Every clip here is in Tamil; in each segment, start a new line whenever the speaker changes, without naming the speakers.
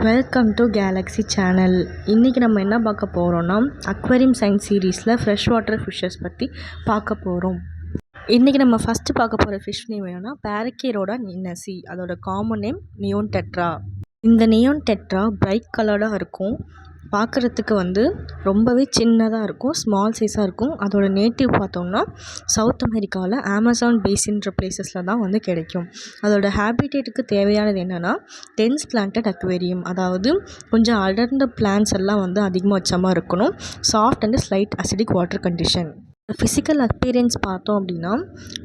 Welcome to Galaxy channel. இன்றைக்கி நம்ம என்ன பார்க்க போகிறோன்னா அக்வேரியம் சயின்ஸ் சீரீஸில் ஃப்ரெஷ் வாட்டர் ஃபிஷ்ஷஸ் பற்றி பார்க்க போகிறோம். இன்றைக்கி நம்ம ஃபஸ்ட்டு பார்க்க போகிற ஃபிஷ் நேம் என்னென்னா பேரக்கீரோடா நின்னசி. அதோட காமன் நேம் நியோன் டெட்ரா. இந்த நியோன் டெட்ரா பிரைட் கலர்டாக இருக்கும். பார்க்குறதுக்கு ரொம்பவே சின்னதாக இருக்கும், ஸ்மால் சைஸாக இருக்கும். அதோட நேட்டிவ் பார்த்தோம்னா சவுத் அமெரிக்காவில் அமேசான் பேசின்ற பிளேசஸில் தான் கிடைக்கும். அதோட ஹேபிடேட்டுக்கு தேவையானது என்னென்னா டென்ஸ் பிளான்டட் அக்வேரியம், அதாவது கொஞ்சம் அடர்ந்த பிளான்ஸ் எல்லாம் அதிகமாக வச்ச மாதிரி இருக்கணும். Soft and slight acidic water condition. Physical appearance பார்த்தோம் அப்படின்னா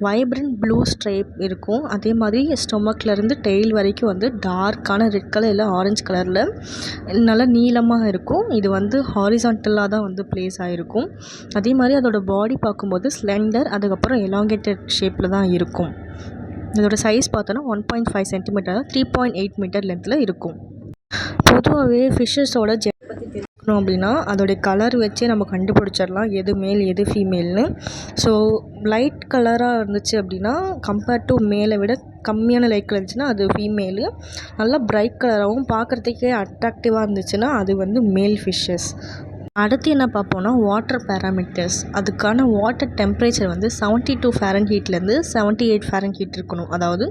வைப்ரண்ட் ப்ளூ ஸ்ட்ரைப் இருக்கும். அதே மாதிரி ஸ்டொமக்லேருந்து டெயில் வரைக்கும் டார்க்கான ரெட் கலர் இல்லை ஆரஞ்சு கலரில் நல்லா நீளமாக இருக்கும். இது ஹாரிசான்டலாக தான் ப்ளேஸ் ஆகிருக்கும். அதே மாதிரி அதோட பாடி பார்க்கும்போது ஸ்லெண்டர், அதுக்கப்புறம் எலாங்கேட்டட் ஷேப்பில் தான் இருக்கும். இதோட சைஸ் பார்த்தோன்னா 1.5 சென்டிமீட்டர் 3.8 மீட்டர் லென்த்தில் இருக்கும். பொதுவாகவே ஃபிஷ்ஷஸோட பற்றி தெரிஞ்சுக்கணும் அப்படின்னா அதோடைய கலர் வச்சே நம்ம கண்டுபிடிச்சிடலாம் எது மேல் எது ஃபீமேல்னு. ஸோ லைட் கலராக இருந்துச்சு அப்படின்னா கம்பேர்ட் டு மேலை விட கம்மியான லைட் கலர் இருந்துச்சுன்னா அது ஃபீமேலு. நல்லா பிரைட் கலராகவும் பார்க்குறதுக்கே அட்ராக்டிவாக இருந்துச்சுன்னா அது மேல் ஃபிஷ்ஷஸ். அடுத்து என்ன பார்ப்போம்னா வாட்டர் பேராமீட்டர்ஸ். அதுக்கான வாட்டர் டெம்பரேச்சர் 72 ஃபாரன்ஹீட்லேருந்து 78 ஃபாரன்ஹீட் இருக்கணும். அதாவது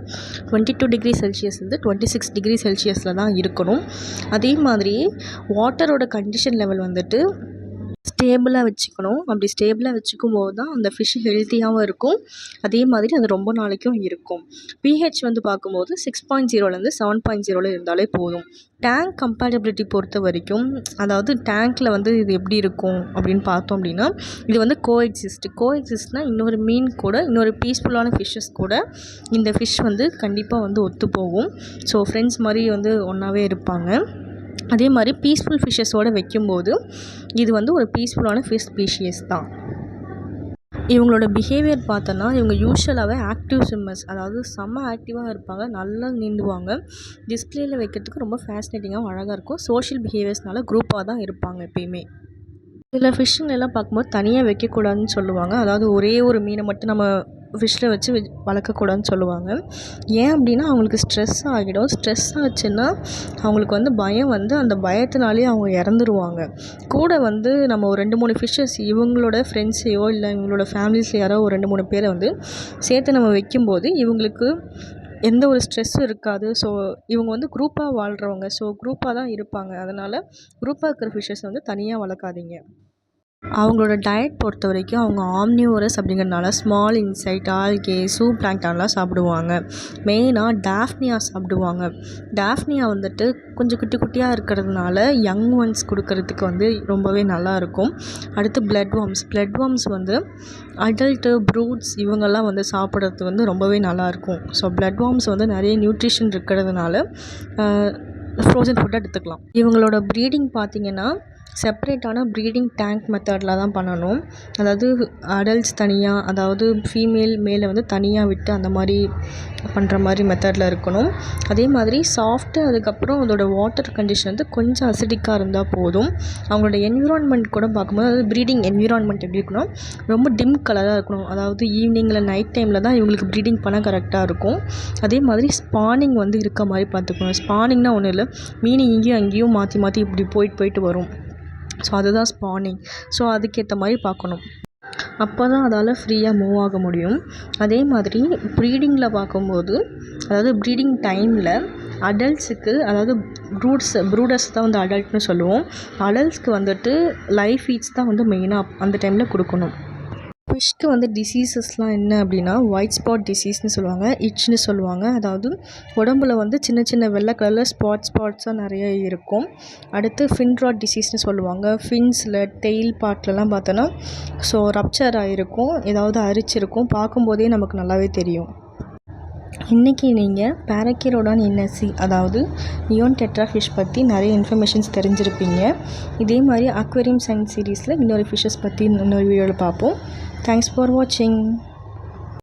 22 டிகிரி செல்சியஸ்லேருந்து 26 டிகிரி செல்சியஸில் தான் இருக்கணும். அதே மாதிரி வாட்டரோட கண்டிஷன் லெவல் ஸ்டேபிளாக வச்சுக்கணும். அப்படி ஸ்டேபிளாக வச்சுக்கும் போது தான் அந்த ஃபிஷ் ஹெல்த்தியாகவும் இருக்கும். அதே மாதிரி அது ரொம்ப நாளைக்கும் இருக்கும். pH பார்க்கும்போது 6.0லேருந்து 7.0 இருந்தாலே போதும். டேங்க் கம்பேட்டபிலிட்டி பொறுத்த வரைக்கும், அதாவது டேங்க்கில் இது எப்படி இருக்கும் அப்படின்னு பார்த்தோம் அப்படின்னா இது கோஎக்ஸிஸ்ட்னால் இன்னொரு மீன் கூட, இன்னொரு பீஸ்ஃபுல்லான ஃபிஷ்ஷஸ் கூட இந்த ஃபிஷ் கண்டிப்பாக ஒத்து போகும். ஸோ ஃப்ரெண்ட்ஸ் மாதிரி ஒன்றாவே இருப்பாங்க. அதே மாதிரி பீஸ்ஃபுல் ஃபிஷ்ஷஸோடு வைக்கும்போது இது ஒரு பீஸ்ஃபுல்லான ஃபிஷ் ஸ்பீஷியஸ் தான். இவங்களோட பிஹேவியர் பார்த்தோன்னா இவங்க யூஷுவலாகவே ஆக்டிவ் ஸ்விம்மர்ஸ், அதாவது செம்ம ஆக்டிவாக இருப்பாங்க, நல்லா நீந்துவாங்க. டிஸ்பிளேயில் வைக்கிறதுக்கு ரொம்ப ஃபேசினேட்டிங்காகவும் அழகாக இருக்கும். சோஷியல் பிஹேவியர்ஸ்னால குரூப்பாக தான் இருப்பாங்க எப்பயுமே. சில ஃபிஷ்ஷுங்களெல்லாம் பார்க்கும்போது தனியாக வைக்கக்கூடாதுன்னு சொல்லுவாங்க. அதாவது ஒரே ஒரு மீனை மட்டும் நம்ம ஃபிஷ்ஷில் வச்சு வளர்க்கக்கூடாதுன்னு சொல்லுவாங்க. ஏன் அப்படின்னா அவங்களுக்கு ஸ்ட்ரெஸ் ஆகிடும். ஸ்ட்ரெஸ் ஆச்சுன்னா அவங்களுக்கு பயம் அந்த பயத்தினாலே அவங்க இறந்துருவாங்க. கூட நம்ம ஒரு 2-3 ஃபிஷ்ஷஸ் இவங்களோட ஃப்ரெண்ட்ஸையோ இல்லை இவங்களோட ஃபேமிலிஸில் யாரோ ஒரு 2-3 பேரை சேர்த்து நம்ம வைக்கும்போது இவங்களுக்கு எந்த ஒரு ஸ்ட்ரெஸ்ஸும் இருக்காது. ஸோ இவங்க குரூப்பாக வாழ்கிறவங்க, ஸோ குரூப்பாக தான் இருப்பாங்க. அதனால் குரூப்பாக இருக்கிற ஃபிஷ்ஷஸ் தனியாக வளர்க்காதீங்க. அவங்களோட டயட் பொறுத்த வரைக்கும் அவங்க ஆம்னிவோரஸ் அப்படிங்கிறதுனால ஸ்மால் இன்செக்ட், ஆல்கே, பிளாங்க்டான்லாம் சாப்பிடுவாங்க. மெயினாக டாஃப்னியா சாப்பிடுவாங்க. டாஃப்னியா கொஞ்சம் குட்டி குட்டியாக இருக்கிறதுனால யங் ஒன்ஸ் கொடுக்கறதுக்கு ரொம்பவே நல்லாயிருக்கும். அடுத்து பிளட் வார்ம்ஸ் அடல்ட்டு ப்ரூட்ஸ் இவங்கெல்லாம் சாப்பிட்றதுக்கு ரொம்பவே நல்லாயிருக்கும். ஸோ பிளட் வார்ம்ஸ் நிறைய நியூட்ரிஷன் இருக்கிறதுனால ஃப்ரோசன் ஃபுட்டாக எடுத்துக்கலாம். இவங்களோட ப்ரீடிங் பார்த்திங்கன்னா செப்பரேட்டான ப்ரீடிங் டேங்க் மெத்தடில் தான் பண்ணணும். அதாவது அடல்ட்ஸ் தனியாக, அதாவது மேலே தனியாக விட்டு அந்த மாதிரி பண்ணுற மாதிரி மெத்தடில் இருக்கணும். அதே மாதிரி சாஃப்ட்டு, அதுக்கப்புறம் அதோட வாட்டர் கண்டிஷன் கொஞ்சம் அசிடிக்காக இருந்தால் போதும். அவங்களோட என்விரான்மெண்ட் கூட பார்க்கும்போது, அதாவது ப்ரீடிங் என்விரான்மெண்ட் எப்படி இருக்கணும், ரொம்ப டிம் கலராக இருக்கணும். அதாவது ஈவினிங்கில் நைட் டைமில் தான் இவங்களுக்கு ப்ரீடிங் பண்ண கரெக்டாக இருக்கும். அதே மாதிரி ஸ்பானிங் இருக்க மாதிரி பார்த்துக்கணும். ஸ்பானிங்னால் ஒன்றும் இல்லை, மீன் இங்கேயும் அங்கேயும் மாற்றி மாற்றி இப்படி போயிட்டு வரும். ஸோ அதுதான் ஸ்பானிங். ஸோ அதுக்கேற்ற மாதிரி பார்க்கணும். அப்போ தான் அதால் ஃப்ரீயாக மூவ் ஆக முடியும். அதே மாதிரி ப்ரீடிங்கில் பார்க்கும்போது, அதாவது ப்ரீடிங் டைமில் அடல்ட்ஸுக்கு, அதாவது ப்ரூடர்ஸ் தான் அடல்ட்னு சொல்லுவோம். அடல்ட்ஸ்க்கு லைவ் ஃபீட்ஸ் தான் மெயினாக அந்த டைமில் கொடுக்கணும். ஃபிஷ்க்கு டிசீசஸ்லாம் என்ன அப்படின்னா ஒயிட் ஸ்பாட் டிசீஸ்னு சொல்லுவாங்க, இட்ச்னு சொல்லுவாங்க. அதாவது உடம்புல சின்ன சின்ன வெள்ளை கலரில் ஸ்பாட்ஸாக நிறைய இருக்கும். அடுத்து ஃபின் ராட் டிசீஸ்னு சொல்லுவாங்க. ஃபின்ஸில் டெயில் பார்ட்லலாம் பார்த்தோன்னா ஸோ ரப்சர் ஆகிருக்கும், ஏதாவது அரிச்சிருக்கும். பார்க்கும்போதே நமக்கு நல்லாவே தெரியும். இன்றைக்கி நீங்கள் பேரக்கீரோடா நின்னசி, அதாவது நியோன் டெட்ரா ஃபிஷ் பற்றி நிறைய இன்ஃபர்மேஷன்ஸ் தெரிஞ்சிருப்பீங்க. இதே மாதிரி அக்வேரியம் சயின்ஸ் சீரீஸில் இன்னொரு ஃபிஷ்ஷஸ் பற்றி இன்னொரு வீடியோவில் பார்ப்போம். தேங்க்ஸ் ஃபார் வாட்சிங்.